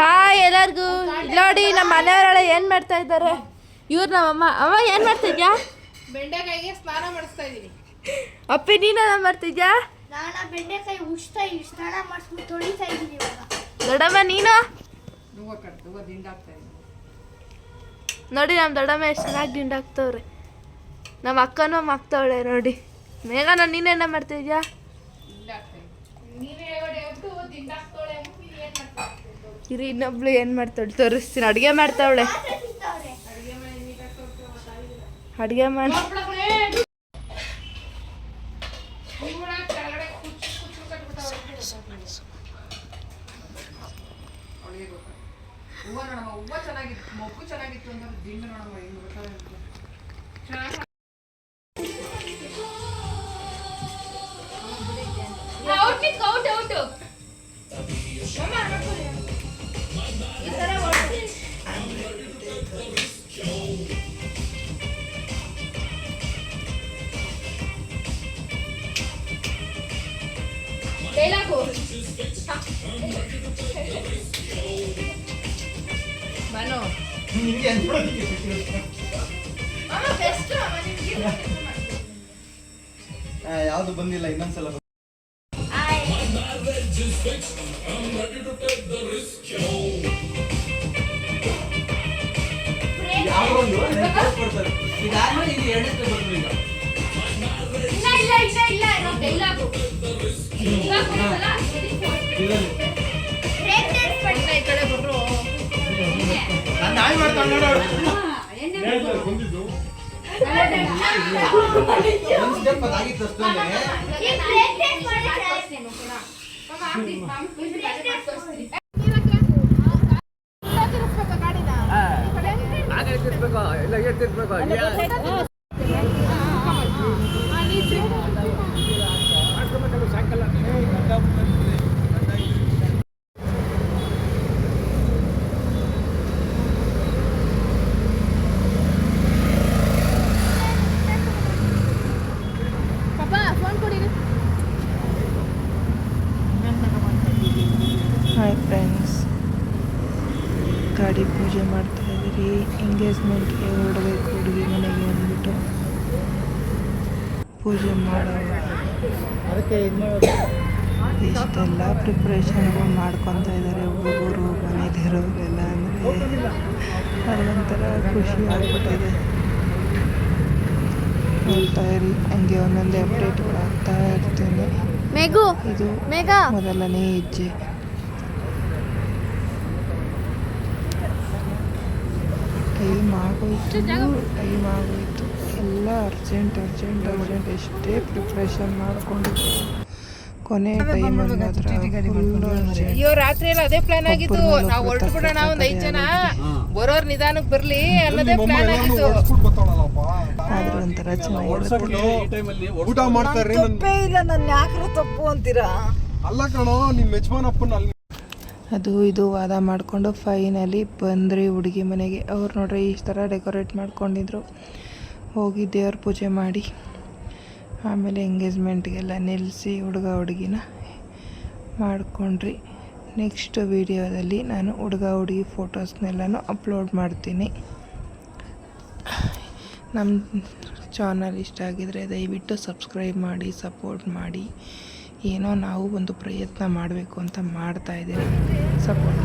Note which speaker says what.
Speaker 1: Hi ಎಲ್ಲರಿಗೂ. ನೋಡಿ ನಮ್ಮ ಮನೆಯವರೆಲ್ಲ ಏನು ಮಾಡ್ತಾ ಇದ್ದಾರೆ. ಇವ್ರು ನಮ್ಮಮ್ಮ. ಅಮ್ಮ ಏನು ಮಾಡ್ತಾ ಇದ್ಯಾ?
Speaker 2: ಬೆಂಡೆಕಾಯಿಗೆ ಸ್ನಾನ ಮಾಡಿಸ್ತಾ ಇದೀನಿ.
Speaker 1: ಅಪ್ಪಿ ನೀನೇನ ಮಾಡ್ತಿದ್ಯಾ?
Speaker 3: ನಾನು ಬೆಂಡೆಕಾಯಿ ಸ್ನಾನ ಮಾಡಿಸ್ಬಿಟ್ಟು ತೊಳಿತಾ ಇದ್ದೀನಿ ಇವಾಗ.
Speaker 1: ದೊಡ್ಡಮ್ಮ ನೀನು? ನೋಡಿ ನಮ್ಮ ದೊಡ್ಡಮ್ಮ ಎಷ್ಟು ಚೆನ್ನಾಗಿ ದಿಂಡಾಕ್ತವ್ರೆ. ನಮ್ಮ ಅಕ್ಕನೂ ಹಾಕ್ತವಳೆ ನೋಡಿ. ಮೇಘನ ನೀನೇನ ಮಾಡ್ತಿದ್ಯಾ? ಇರಿ ಇನ್ನೊಬ್ಳು ಏನು ಮಾಡ್ತಾಳೆ ತೋರಿಸ್ತೀನಿ. ಅಡುಗೆ ಮಾಡ್ತಾವಳೆ. ಅಡುಗೆ ಮಾಡಿ
Speaker 2: ಹೂವು ಚೆನ್ನಾಗಿತ್ತು, ಮೊಗ್ಗು ಚೆನ್ನಾಗಿತ್ತು ಅಂತ ದಿಂಡ ನೋಡಮ್ಮ ಹೆಂಗ್ ಗೊತ್ತಾಗ
Speaker 4: ಯಾವ್ದು ಬಂದಿಲ್ಲ ಇನ್ನೊಂದ್ಸಲ
Speaker 1: ಹಾಯ್ ಫ್ರೆಂಡ್ಸ್, ಗಾಡಿ ಪೂಜೆ ಮಾಡ್ತಾ ಇದ್ದೀರಿ. ಎಂಗೇಜ್ಮೆಂಟ್ಗೆ ಹೊರಡಬೇಕು ಹುಡುಗಿ ಮನೆಗೆ ಅಂದ್ಬಿಟ್ಟು ಪೂಜೆ ಮಾಡೋದು. ಇಷ್ಟೆಲ್ಲ ಪ್ರಿಪ್ರೇಷನ್ಗಳು ಮಾಡ್ಕೊತಾ ಇದ್ದಾರೆ ಹುಡುಗರು ಮನೆಯಲ್ಲಿರೋರೆಲ್ಲ. ಅಂದರೆ ಅದೊಂಥರ ಖುಷಿ ಆಗ್ಬಿಟ್ಟಿದೆ. ಹೇಳ್ತಾ ಇರಿ, ಹಂಗೆ ಒಂದೊಂದೇ ಅಪ್ಡೇಟ್ಗಳು ಆಗ್ತಾ ಇರ್ತೀನಿ. ಇದು ಮೊದಲನೇ ಹೆಜ್ಜೆ. ಟೈಮ್ ಆಗೋಯ್ತು. ಎಲ್ಲ ಅರ್ಜೆಂಟ್ ಎಷ್ಟೇ ಪ್ರಿಪ್ರೇಷನ್ ಮಾಡಿಕೊಂಡಿದ್ದು ಕೊನೆ ಟೈಮ್
Speaker 2: ಅಯ್ಯೋ ರಾತ್ರಿ ಎಲ್ಲ ಅದೇ ಪ್ಲಾನ್ ಆಗಿತ್ತು. ನಾವು ಹೊರಟು ಬಿಡೋಣ, ಒಂದ್ 5 ಜನ ಬರೋರ್ ನಿಧಾನಕ್ಕೆ ಬರ್ಲಿ ಅನ್ನೋದೇ ಪ್ಲಾನ್ ಆಗಿತ್ತು.
Speaker 1: ಆದ್ರೂ ಒಂಥರ ಚೆನ್ನಾಗಿರುತ್ತೆ.
Speaker 4: ಊಟ ಮಾಡ್ತಾರೆ.
Speaker 5: ತಪ್ಪೇ ಇಲ್ಲ, ನನ್ನ ಯಾಕ್ರು ತಪ್ಪು ಅಂತೀರಾ?
Speaker 4: ಅಲ್ಲ ಕಣೋ, ನಿಮ್ಮ ಯಜಮಾನಪ್ಪನ
Speaker 1: ಅದು ಇದು ವಾದ ಮಾಡಿಕೊಂಡು ಫೈನಲಿ ಬಂದ್ರಿ ಹುಡುಗಿ ಮನೆಗೆ. ಅವ್ರು ನೋಡ್ರಿ ಈ ಥರ ಡೆಕೋರೇಟ್ ಮಾಡ್ಕೊಂಡಿದ್ರು. ಹೋಗಿ ದೇವ್ರ ಪೂಜೆ ಮಾಡಿ ಆಮೇಲೆ ಎಂಗೇಜ್ಮೆಂಟ್ಗೆಲ್ಲ ನಿಲ್ಲಿಸಿ ಹುಡುಗ ಹುಡುಗಿನ ಮಾಡಿಕೊಂಡ್ರಿ. ನೆಕ್ಸ್ಟ್ ವೀಡಿಯೋದಲ್ಲಿ ನಾನು ಹುಡುಗ ಹುಡುಗಿ ಫೋಟೋಸ್ನೆಲ್ಲನೂ ಅಪ್ಲೋಡ್ ಮಾಡ್ತೀನಿ. ನಮ್ಮ ಚಾನಲ್ ಇಷ್ಟ ಆಗಿದರೆ ದಯವಿಟ್ಟು ಸಬ್ಸ್ಕ್ರೈಬ್ ಮಾಡಿ, ಸಪೋರ್ಟ್ ಮಾಡಿ. ಏನೋ ನಾವು ಒಂದು ಪ್ರಯತ್ನ ಮಾಡಬೇಕು ಅಂತ ಮಾಡ್ತಾಯಿದ್ದೀವಿ. ಸಪೋರ್ಟ್